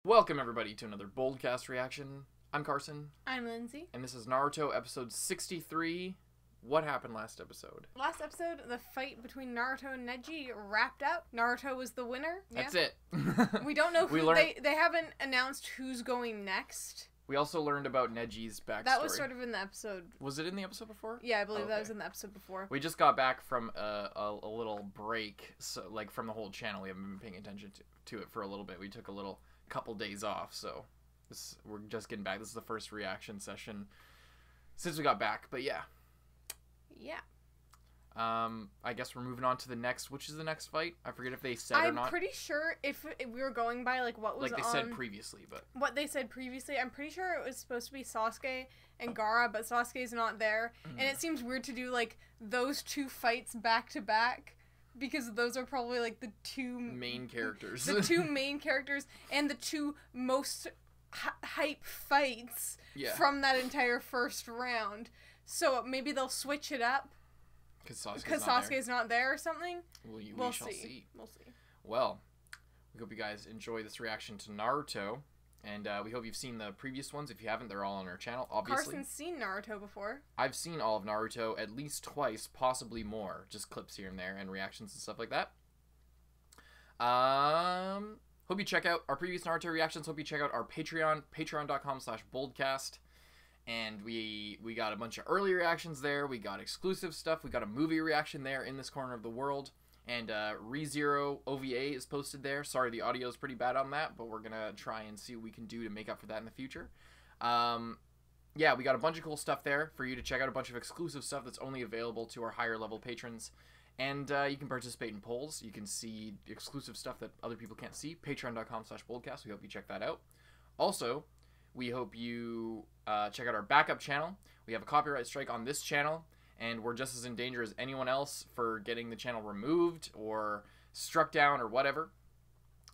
Welcome everybody to another Boldcast reaction. I'm Carson. I'm Lindsay. And this is Naruto episode 63. What happened last episode? Last episode, the fight between Naruto and Neji wrapped up. Naruto was the winner. That's it. We don't know who they haven't announced who's going next. We also learned about Neji's backstory. That was sort of in the episode. Was it in the episode before? Yeah, I believe that was in the episode before. We just got back from a little break, so like from the whole channel. We haven't been paying attention to it for a little bit. We took a couple days off, so we're just getting back. This is the first reaction session since we got back, but yeah. I guess we're moving on to the next. Which is the next fight? I forget if they said or not. I'm pretty sure if we were going by like what was like they said previously, but what they said previously, I'm pretty sure it was supposed to be Sasuke and Gaara, but Sasuke's not there, and it seems weird to do like those two fights back to back. Because those are probably like the two main characters. The two main characters and the two most hype fights from that entire first round. So maybe they'll switch it up. Because Sasuke's not there or something. We shall see. We'll see. Well, we hope you guys enjoy this reaction to Naruto. And we hope you've seen the previous ones. If you haven't, they're all on our channel, obviously. Carson's seen Naruto before. I've seen all of Naruto at least twice, possibly more. Just clips here and there and reactions and stuff like that. Hope you check out our previous Naruto reactions. Hope you check out our Patreon, patreon.com/boldcast. And we got a bunch of early reactions there. We got exclusive stuff. We got a movie reaction there in this corner of the world. And ReZero OVA is posted there. Sorry, the audio is pretty bad on that, but we're going to try and see what we can do to make up for that in the future. Yeah, we got a bunch of cool stuff there for you to check out, a bunch of exclusive stuff that's only available to our higher level patrons. And you can participate in polls. You can see exclusive stuff that other people can't see. Patreon.com/boldcast. We hope you check that out. Also, we hope you check out our backup channel. We have a copyright strike on this channel. And we're just as in danger as anyone else for getting the channel removed or struck down or whatever.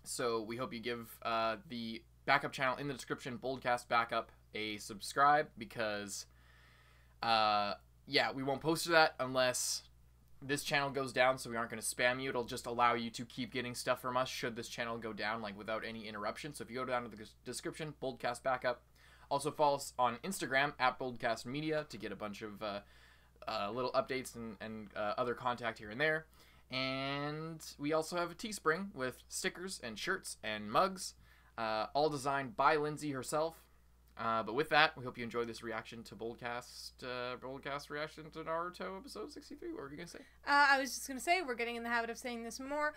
So we hope you give the backup channel in the description, Boldcast Backup, a subscribe because, yeah, we won't post to that unless this channel goes down, so we aren't going to spam you. It'll just allow you to keep getting stuff from us should this channel go down, like without any interruption. So if you go down to the description, Boldcast Backup. Also follow us on Instagram at Boldcast Media to get a bunch of little updates and other contact here and there. And we also have a Teespring with stickers and shirts and mugs, all designed by Lindsay herself. But with that, we hope you enjoy this reaction to Boldcast reaction to Naruto episode 63. What were you going to say? I was just going to say, we're getting in the habit of saying this more.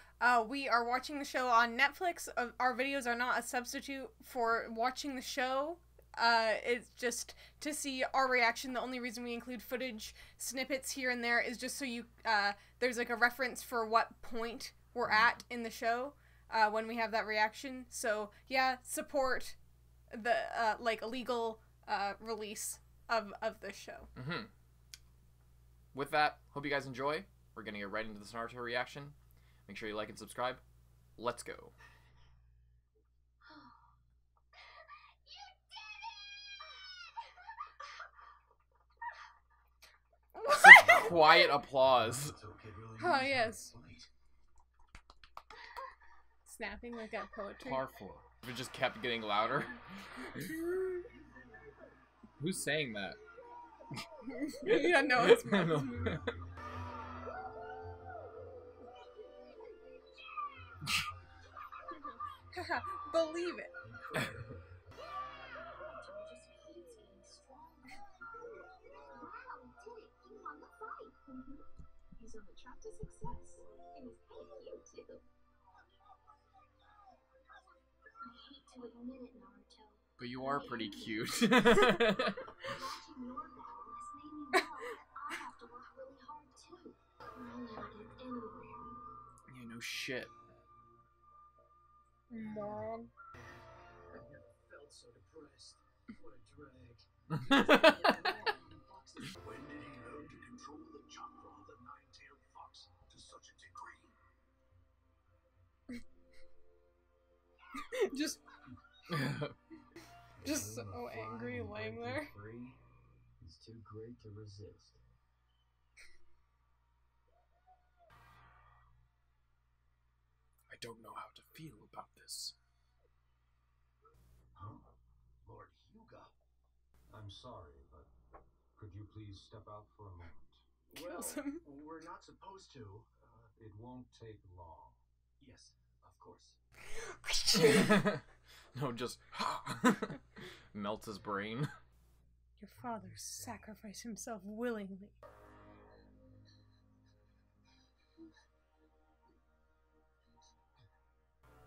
We are watching the show on Netflix. Our videos are not a substitute for watching the show. It's just to see our reaction. The only reason we include footage snippets here and there is just so you there's like a reference for what point we're at in the show when we have that reaction. So yeah, support the like illegal release of the show. With that, hope you guys enjoy. We're gonna get right into this Naruto reaction. Make sure you like and subscribe. Let's go. Quiet applause. Oh, yes. Snapping like that poetry. Par 4. If it just kept getting louder. Who's saying that? Yeah, no, it's no. Believe it. He's on the track to success, and he's cute too. I hate to admit it, Naruto. But you are pretty cute. Watching your battle has made me realize I have to work really hard too. I'll never get anywhere. Yeah, no shit. Mom. I never felt so depressed. What a drag. When did he learn to control the chakra of the nine-tailed fox to such a degree? just so angry laying there. It's too great to resist. I don't know how to feel about this. I'm sorry, but could you please step out for a moment? Kills him. We're not supposed to. It won't take long. Yes, of course. No, just melts his brain. Your father sacrificed himself willingly.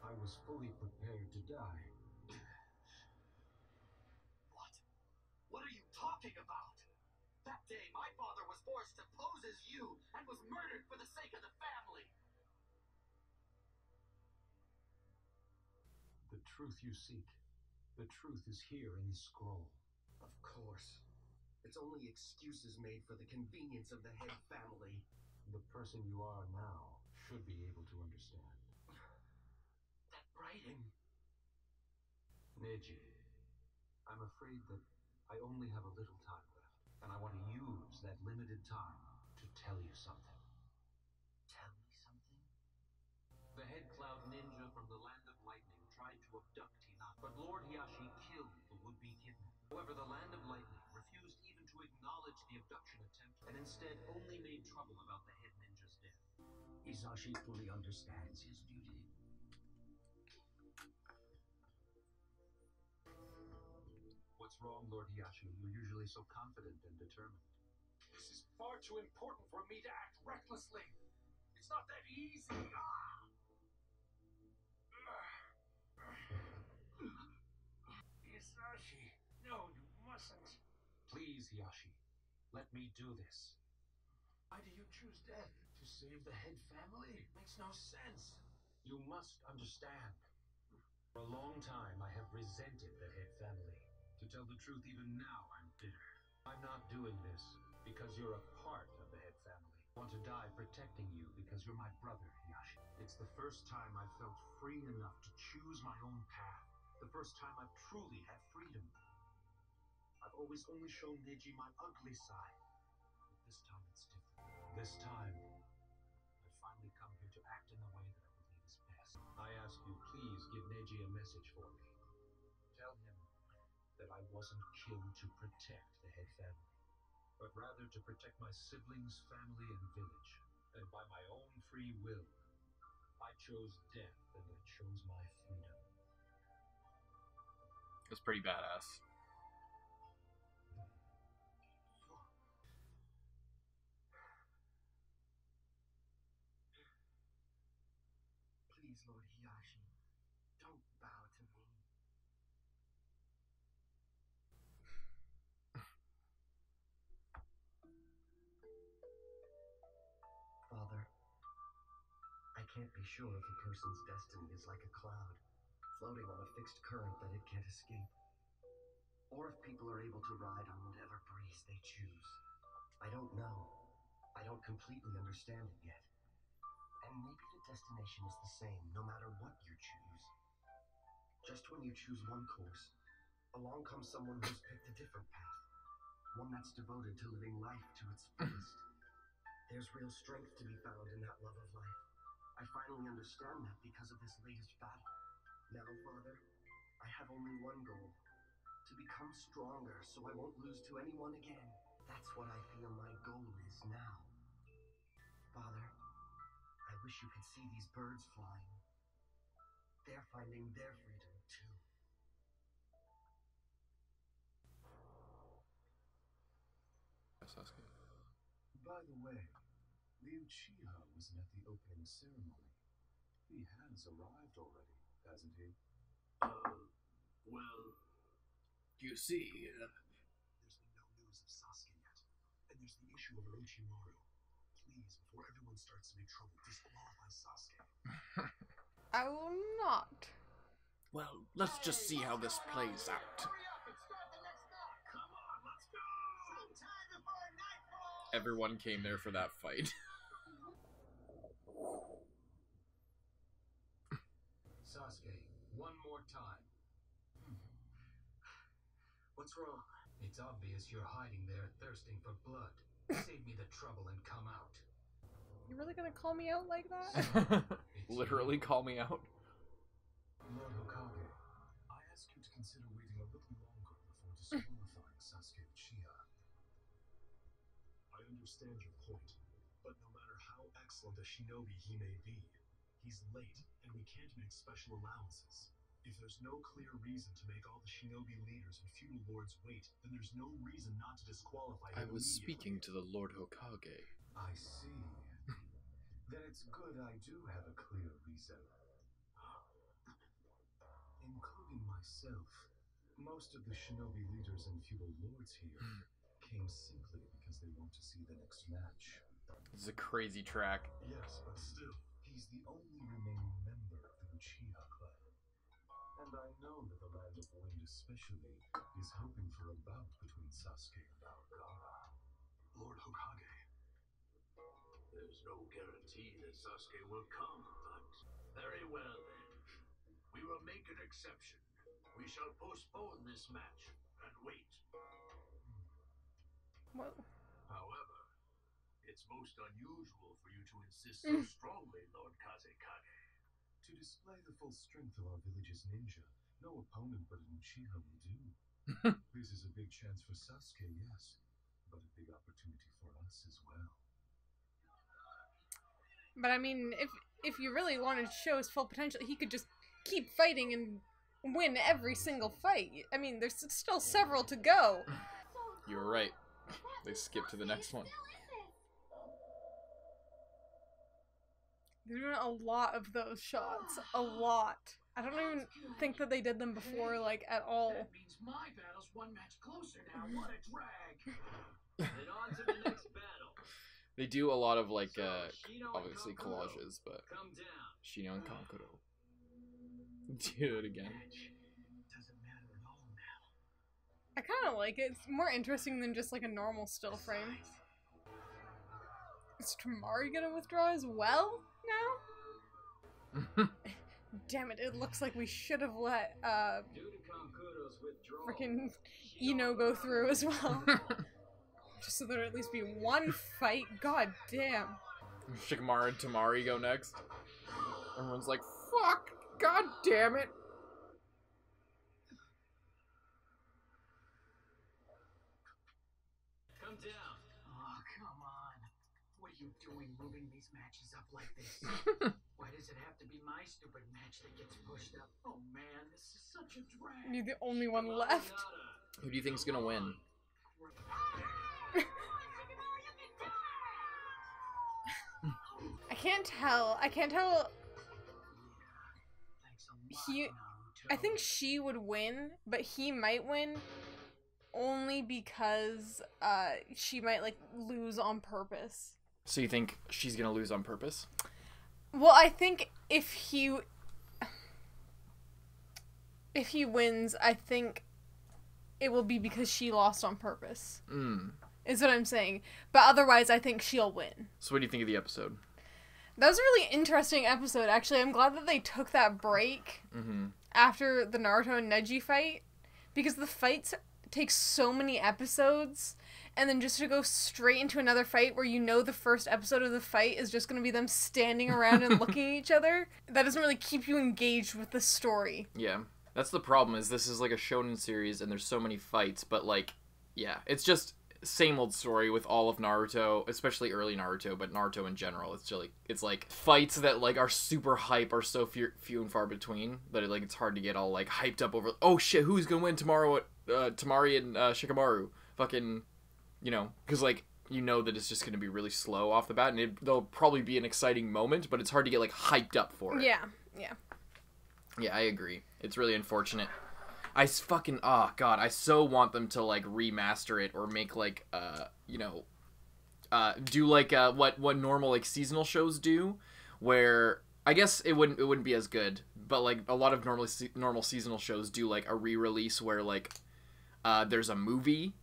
I was fully prepared to die. What? What are you talking about? That day, my father was forced to pose as you and was murdered for the sake of the family. The truth you seek, the truth is here in the scroll. Of course. It's only excuses made for the convenience of the head family. The person you are now should be able to understand. That writing. Neji, I'm afraid that I only have a little time left, and I want to use that limited time to tell you something. Tell me something? The head cloud ninja from the Land of Lightning tried to abduct Hinata, but Lord Hiashi killed the would-be kidnapper. However, the Land of Lightning refused even to acknowledge the abduction attempt, and instead only made trouble about the head ninja's death. Hisashi fully understands his duty. What's wrong, Lord Hiashi? You're usually so confident and determined. This is far too important for me to act recklessly. It's not that easy. Hisashi, no, you mustn't. Please, Hiashi, let me do this. Why do you choose death? To save the head family? Makes no sense. You must understand. For a long time, I have resented the head family. To tell the truth, even now, I'm bitter. I'm not doing this because you're a part of the head family. I want to die protecting you because you're my brother, Hiashi. It's the first time I felt free enough to choose my own path. The first time I've truly had freedom. I've always only shown Neji my ugly side. But this time it's different. This time, I've finally come here to act in the way that I believe is best. I ask you, please give Neji a message for me. Tell him that I wasn't killed to protect the head family, but rather to protect my siblings, family, and village. And by my own free will, I chose death and I chose my freedom. It's pretty badass. Please, Lord Hiashi, don't bow to me. Father, I can't be sure if a person's destiny is like a cloud, floating on a fixed current that it can't escape. Or if people are able to ride on whatever breeze they choose. I don't know. I don't completely understand it yet. And maybe the destination is the same, no matter what you choose. Just when you choose one course, along comes someone who's picked a different path. One that's devoted to living life to its fullest. There's real strength to be found in that love of life. I finally understand that because of this latest battle. Now, Father, I have only one goal. To become stronger so I won't lose to anyone again. That's what I feel my goal is now. Father, I wish you could see these birds flying. They're finding their freedom, too. Sasuke. By the way, Liu Chiha wasn't at the opening ceremony. He has arrived already, hasn't he? Well, You see, there's been no news of Sasuke yet. And there's the issue of Orochimaru. Please, before everyone starts to make trouble, disqualify Sasuke. I will not. well, let's just see how this plays out. Hurry up and start the next match! Come on, let's go! Sometime before nightfall! Everyone came there for that fight. Sasuke, one more time. What's wrong? It's obvious you're hiding there, thirsting for blood. Save me the trouble and come out. You really gonna call me out like that? Literally call me out. Lord Hokage, I ask you to consider waiting a little longer before disqualifying Sasuke Uchiha. I understand your point, but no matter how excellent a shinobi he may be, he's late, and we can't make special allowances. If there's no clear reason to make all the shinobi leaders and feudal lords wait, then there's no reason not to disqualify him immediately. to the Lord Hokage. I see. Then it's good I do have a clear reason. Including myself, most of the shinobi leaders and feudal lords here came simply because they want to see the next match. This is a crazy track. Yes, but still, he's the only remaining member of the Uchiha clan. And I know that the Land of Wind especially is hoping for a bout between Sasuke and Aokara. Lord Hokage. There's no guarantee that Sasuke will come, but very well then. We will make an exception. We shall postpone this match and wait. Whoa. However, it's most unusual for you to insist so strongly, Lord Kazekage. To display the full strength of our village's ninja, no opponent but an Uchiha will do. This is a big chance for Sasuke, yes, but a big opportunity for us as well. But I mean, if you really wanted to show his full potential, he could just keep fighting and win every single fight. I mean, there's still several to go. You were right. They skipped to the next one. They're doing a lot of those shots. A lot. I don't even think that they did them before, like, at all. That means my battle's one match closer now. What a drag! And on to the next battle. They do a lot of, like, So, Shino and obviously Kankuro, collages, but come down. Shino and Kankuro. Do it again. Doesn't matter at all now. I kind of like it. It's more interesting than just, like, a normal still frame. Is Tamari gonna withdraw as well now? Damn it, it looks like we should have let, Due to Kankuro's withdrawal, freaking Ino go through as well. Just so there'd at least be one fight. God damn. Shikamaru and Tamari go next. Everyone's like, fuck! God damn it! come down. Oh, come on. What are you doing moving these matches up like this? Why does it have to be my stupid match that gets pushed up? Oh man, this is such a drag. You're the only one left. Who do you think's gonna win? I can't tell. I can't tell. Thanks a lot, He- Naruto. I think she would win, but he might win only because she might, like, lose on purpose. So you think she's gonna lose on purpose? Well, I think if he wins, I think it will be because she lost on purpose. Is what I'm saying. But otherwise, I think she'll win. So what do you think of the episode? That was a really interesting episode, actually. I'm glad that they took that break after the Naruto and Neji fight, because the fights take so many episodes, and then just to go straight into another fight where you know the first episode of the fight is just going to be them standing around and looking at each other, that doesn't really keep you engaged with the story. Yeah. That's the problem, is this is like a shonen series and there's so many fights, but like, yeah, it's just same old story with all of Naruto, especially early Naruto, but Naruto in general. It's like fights that like are super hype are so few and far between that it's hard to get all like hyped up over, oh shit, who's gonna win tomorrow? Tamari and Shikamaru, fucking, you know, because like you know that it's just gonna be really slow off the bat, and there'll probably be an exciting moment, but it's hard to get like hyped up for it. Yeah, I agree. It's really unfortunate. I so want them to like remaster it or make like do like what normal like seasonal shows do, where I guess it wouldn't be as good, but like a lot of normal seasonal shows do like a re-release where like there's a movie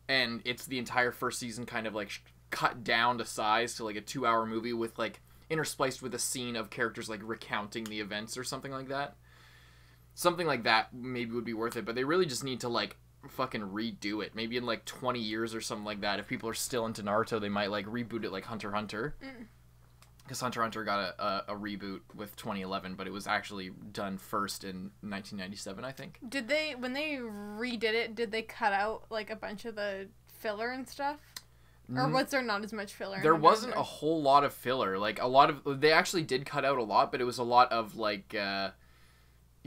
and it's the entire first season kind of like cut down to size to like a 2-hour movie with like interspliced with a scene of characters like recounting the events or something like that. Something like that maybe would be worth it, but they really just need to like fucking redo it. Maybe in like 20 years or something like that. If people are still into Naruto, they might like reboot it like Hunter x Hunter. because Hunter x Hunter got a reboot with 2011, but it was actually done first in 1997, I think. Did they, when they redid it, did they cut out like a bunch of the filler and stuff? Or was there not as much filler? There wasn't a whole lot of filler. Like, a lot of... They actually did cut out a lot, but it was a lot of, like,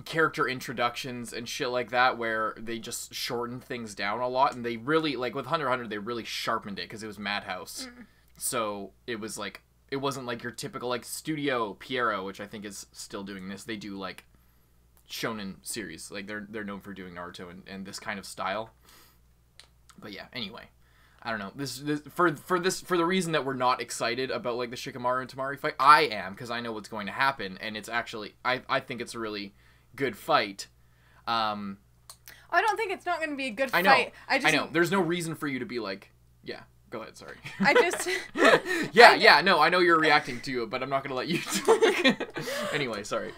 character introductions and shit like that, where they just shortened things down a lot, and they really... Like, with Hunter x Hunter, they really sharpened it, because it was Madhouse. So, it was, like... It wasn't, like, your typical, like, Studio Pierrot, which I think is still doing this. They do, like, shonen series. Like, they're known for doing Naruto and this kind of style. But, yeah, anyway... I don't know. This for the reason that we're not excited about like the Shikamaru and Tamari fight. I am, because I know what's going to happen, and it's actually I think it's a really good fight. I don't think it's not going to be a good fight. I know. There's no reason for you to be like, yeah. Go ahead. Sorry. I just. yeah. No, I know you're reacting to it, but I'm not going to let you talk. Anyway, sorry.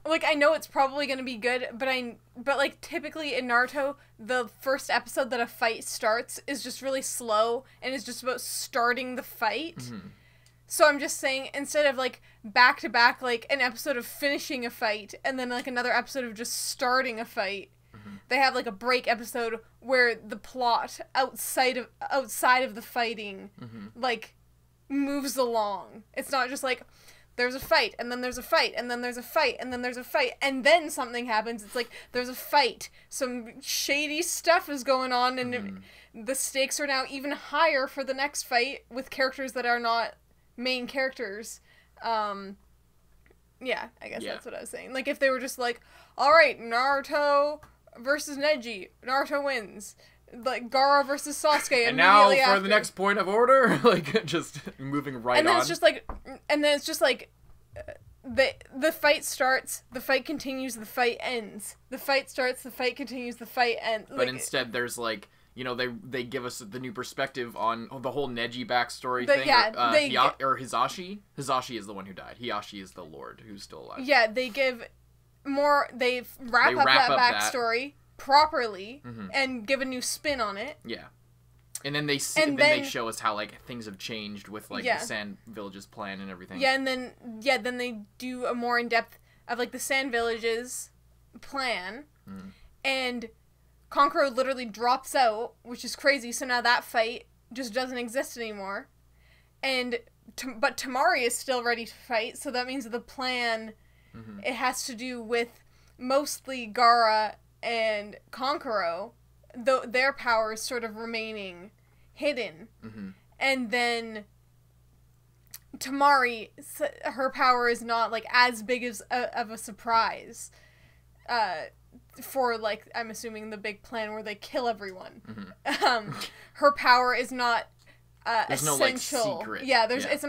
Like, I know it's probably going to be good, but like, typically in Naruto, the first episode that a fight starts is just really slow, and is just about starting the fight. Mm-hmm. So I'm just saying, instead of, like, back-to-back, like, an episode of finishing a fight, and then, like, another episode of just starting a fight, they have, like, a break episode where the plot outside of the fighting, like, moves along. It's not just, like... There's a fight, and then there's a fight, and then there's a fight, and then there's a fight, and then something happens. It's like, there's a fight. Some shady stuff is going on, and the stakes are now even higher for the next fight with characters that are not main characters. Yeah, I guess that's what I was saying. Like, if they were just like, alright, Naruto versus Neji. Naruto wins. Like, Gaara versus Sasuke. And now for after. The next point of order, like, just moving right on. And then it's just like, the fight starts, the fight continues, the fight ends. The fight starts, the fight continues, the fight ends. But instead, there's, like, you know, they give us the new perspective on the whole Neji backstory thing. Yeah, or Hisashi. Hisashi is the one who died. Hisashi is the lord who's still alive. Yeah, they give more, they wrap up that backstory properly and give a new spin on it. Yeah. And then they they show us how, like, things have changed with, like, the Sand Village's plan and everything. Yeah, and then they do a more in-depth of, like, the Sand Village's plan. And Kankuro literally drops out, which is crazy, so now that fight just doesn't exist anymore. And but Tamari is still ready to fight, so that means the plan, it has to do with mostly Gaara and Kankuro, though their powers sort of remaining hidden. And then Tamari, her power is not, like, as big of a surprise for, like, I'm assuming the big plan where they kill everyone. Her power is not there's essential. No, like, secret. Yeah, it's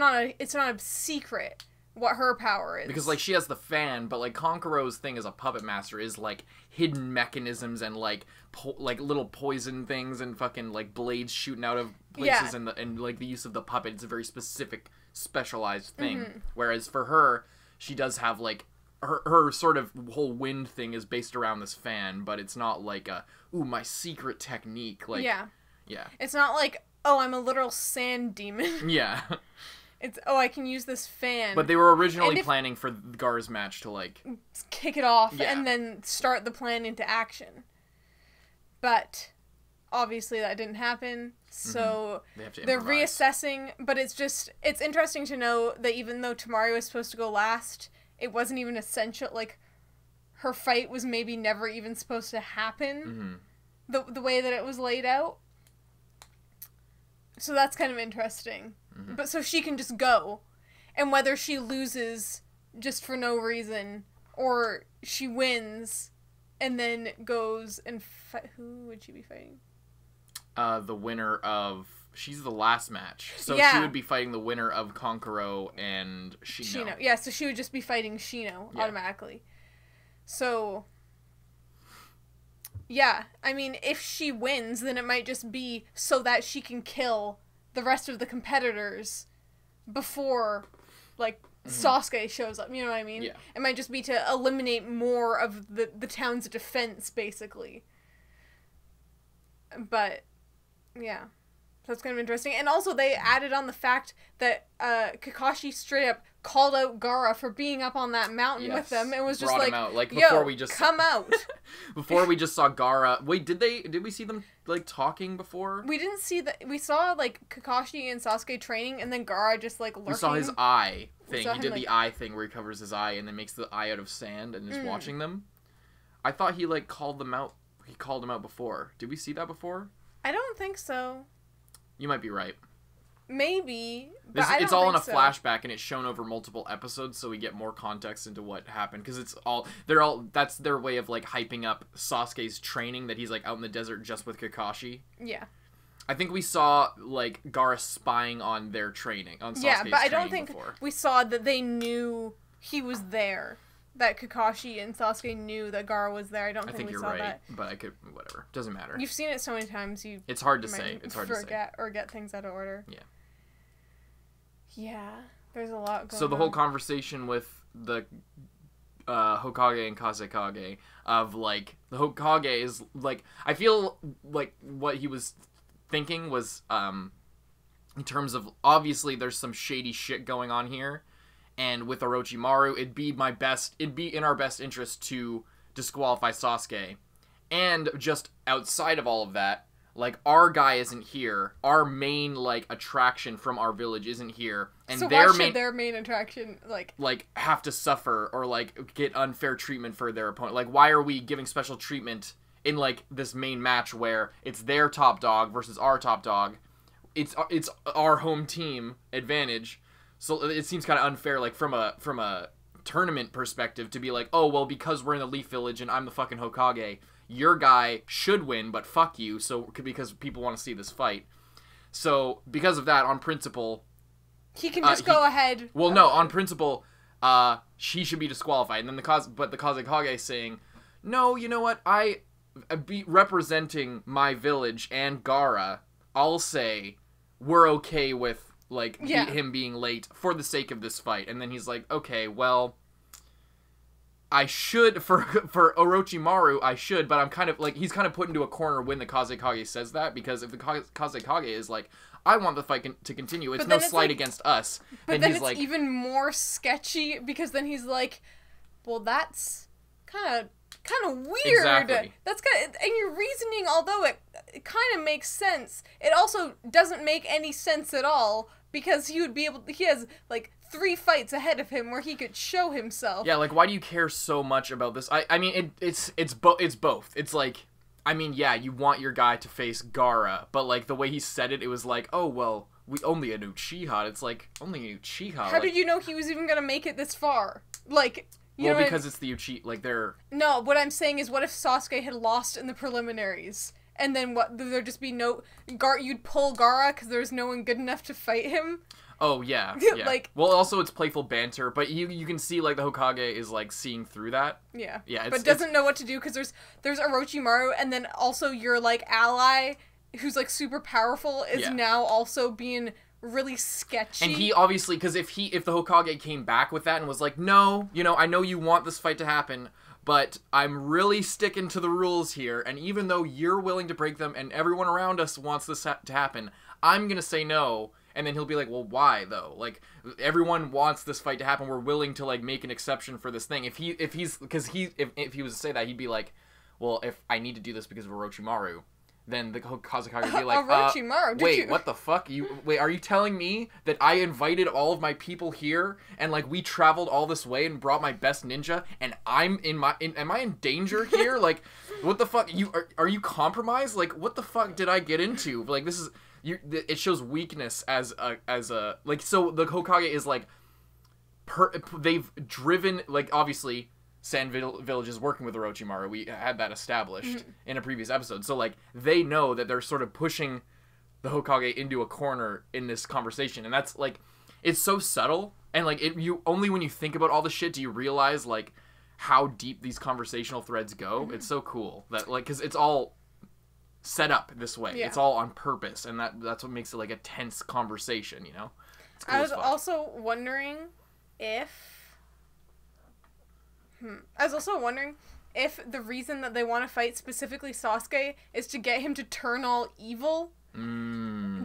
not a secret what her power is. Because, like, she has the fan, but, like, Kankuro's thing as a puppet master is, like, hidden mechanisms and, like, little poison things and fucking, like, blades shooting out of places and like, the use of the puppet. It's a very specific, specialized thing. Whereas for her, she does have, like, her sort of whole wind thing is based around this fan, but it's not like my secret technique. Like, yeah. It's not like, oh, I'm a literal sand demon. Yeah. It's, I can use this fan. But they were originally planning for Gaara's match to, like... kick it off and then start the plan into action. But, obviously that didn't happen, so they're reassessing, but it's interesting to know that even though Tamari was supposed to go last, it wasn't even essential, like, her fight was maybe never even supposed to happen, the way that it was laid out. So that's kind of interesting. But so she can just go, and whether she loses just for no reason, or she wins, and then goes and fight. Who would she be fighting? The winner of... She's the last match. So she would be fighting the winner of Kankuro and Shino. Yeah, so she would just be fighting Shino automatically. So... yeah, I mean, if she wins, then it might just be so that she can kill the rest of the competitors before, like, Sasuke shows up, you know what I mean? Yeah. It might just be to eliminate more of the town's defense, basically. But, yeah. That's kind of interesting. And also they added on the fact that Kakashi straight up called out Gaara for being up on that mountain with them. It was just brought like, him out. Like, yo, before we just come out. Before we just saw Gaara. Wait, did we see them like talking before? We didn't see that. We saw like Kakashi and Sasuke training, and then Gaara just like lurking. We saw his eye thing. saw He him, did like- the eye thing where he covers his eye and then makes the eye out of sand and is watching them. I thought he like called them out. He called them out before. Did we see that before? I don't think so. You might be right. Maybe, but I don't It's all in a think so. flashback and it's shown over multiple episodes, so we get more context into what happened. Because that's their way of like hyping up Sasuke's training, that he's like out in the desert just with Kakashi. Yeah. I think we saw like Gaara spying on their training, on Sasuke's Yeah, but I don't training think before. we saw that they knew he was there. That Kakashi and Sasuke knew that Gaara was there. I don't I think think we you're saw right, that. but I could whatever. Doesn't matter. You've seen it so many times, you It's hard to might say. It's hard to say. forget or get things out of order. Yeah. Yeah, there's a lot going on. So the whole conversation with the Hokage and Kazekage of like the Hokage is like, I feel like what he was thinking was in terms of, obviously there's some shady shit going on here, and with Orochimaru it'd be in our best interest to disqualify Sasuke, and just outside of all of that, like, our guy isn't here, our main like attraction from our village isn't here, and so their why should main their main attraction like have to suffer or like get unfair treatment for their opponent. Like, why are we giving special treatment in like this main match where it's their top dog versus our top dog? It's our home team advantage. So it seems kind of unfair, like from a tournament perspective, to be like, oh well, because we're in the Leaf Village and I'm the fucking Hokage, your guy should win, but fuck you. So because people want to see this fight. So because of that, on principle, he can just go ahead. well, no, on principle, she should be disqualified. And then the Kazekage saying, no, you know what? I be representing my village and Gaara. I'll say we're okay with like him being late for the sake of this fight. And then he's like, okay, well, I should for Orochimaru, I should, but I'm kind of like, he's kind of put into a corner when the Kazekage says that, because if the Kazekage is like, I want the fight to continue, it's no slight against us. But and then he's it's like, even more sketchy, because then he's like, well, that's kind of weird. Exactly. That's kind of, and your reasoning, although it kind of makes sense, it also doesn't make any sense at all, because he has like 3 fights ahead of him where he could show himself. yeah, like, why do you care so much about this? I mean, it's both. It's like, I mean, yeah, you want your guy to face Gaara, but like the way he said it, it was like, oh well, we only a Uchiha. It's like, only an Uchiha. How did you know he was even gonna make it this far? Like, you know, because it's the Uchiha. Like, they're no. What I'm saying is, what if Sasuke had lost in the preliminaries, and then what? There'd just be no you'd pull Gaara because there's no one good enough to fight him. Oh yeah, yeah. Like, well, also it's playful banter, but you can see like the Hokage is like seeing through that. Yeah. Yeah, but doesn't know what to do, because there's Orochimaru, and then also your like ally who's like super powerful is now also being really sketchy. And he obviously, because if the Hokage came back with that and was like, no, you know, I know you want this fight to happen, but I'm really sticking to the rules here, and even though you're willing to break them and everyone around us wants this to happen, I'm gonna say no. And then he'll be like, well, why though? Like, everyone wants this fight to happen. We're willing to like make an exception for this thing. If he was to say that, he'd be like, well, if I need to do this because of Orochimaru, then the Kazekage would be like, Orochimaru, wait, what the fuck? Wait, are you telling me that I invited all of my people here and like we traveled all this way and brought my best ninja, and am I in danger here? Like, what the fuck? Are you compromised? Like, what the fuck did I get into? Like, this is. It shows weakness as a like, so the Hokage is like they've driven, like, obviously Sand Village is working with Orochimaru. We had that established in a previous episode. So like, they know that they're sort of pushing the Hokage into a corner in this conversation, and that's like, it's so subtle, and like you only when you think about all the shit do you realize like how deep these conversational threads go. It's so cool that like, because it's all set up this way. It's all on purpose, and that's what makes it like a tense conversation, you know? It's cool. I was also wondering if the reason that they want to fight specifically Sasuke is to get him to turn all evil.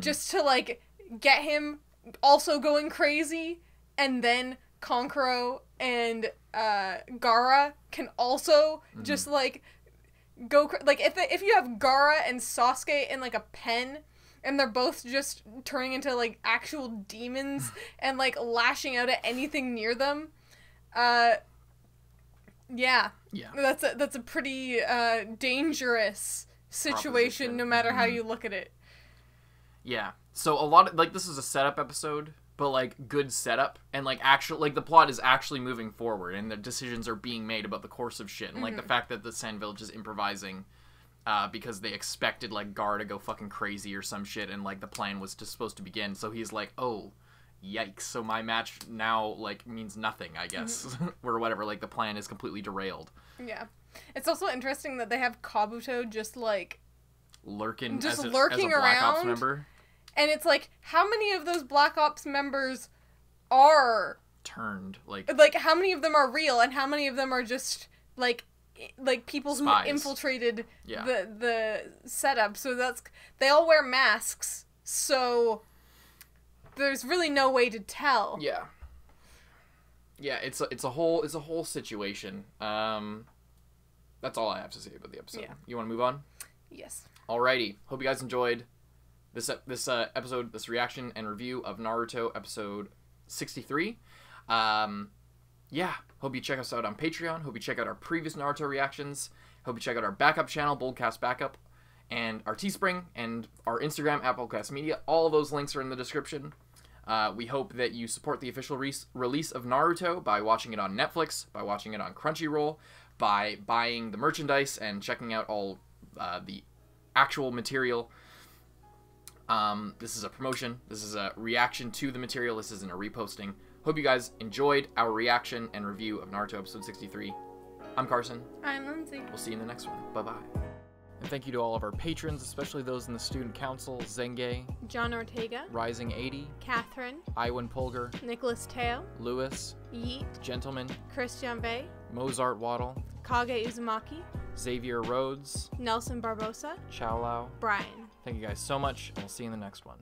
just to like get him also going crazy, and then Kankuro and Gaara can also just like go like if you have Gaara and Sasuke in like a pen, and they're both just turning into like actual demons and like lashing out at anything near them. Yeah. That's a pretty dangerous situation, no matter how you look at it. Yeah. So a lot of like this is a setup episode, but like good setup, and like actual like the plot is actually moving forward, and the decisions are being made about the course of shit, and like the fact that the Sand Village is improvising because they expected like Gaara to go fucking crazy or some shit, and like the plan was supposed to begin. So he's like, oh, yikes! So my match now like means nothing, I guess, or whatever. Like the plan is completely derailed. Yeah, it's also interesting that they have Kabuto just like lurking as a Black around. Ops member. And it's like, how many of those Black Ops members are turned? Like how many of them are real, and how many of them are just like people spies who infiltrated the setup? So they all wear masks, so there's really no way to tell. Yeah. Yeah, it's a whole situation. That's all I have to say about the episode. Yeah. You want to move on? Yes. Alrighty. Hope you guys enjoyed this episode, this reaction and review of Naruto episode 63. Yeah. Hope you check us out on Patreon. Hope you check out our previous Naruto reactions. Hope you check out our backup channel, Boldcast Backup, and our Teespring and our Instagram at Boldcast Media. All of those links are in the description. We hope that you support the official release of Naruto by watching it on Netflix, by watching it on Crunchyroll, by buying the merchandise and checking out all the actual material. This is a promotion. This is a reaction to the material. This isn't a reposting. Hope you guys enjoyed our reaction and review of Naruto episode 63. I'm Carson. I'm Lindsay. We'll see you in the next one. Bye-bye. And thank you to all of our patrons, especially those in the Student Council: Zenge, John Ortega, Rising 80, Catherine, Iwan Polgar, Nicholas Teo, Lewis, Yeet, Gentleman, Christian Bay, Mozart Waddle, Kage Uzumaki, Xavier Rhodes, Nelson Barbosa, Chow Lao. Brian. Thank you guys so much, and we'll see you in the next one.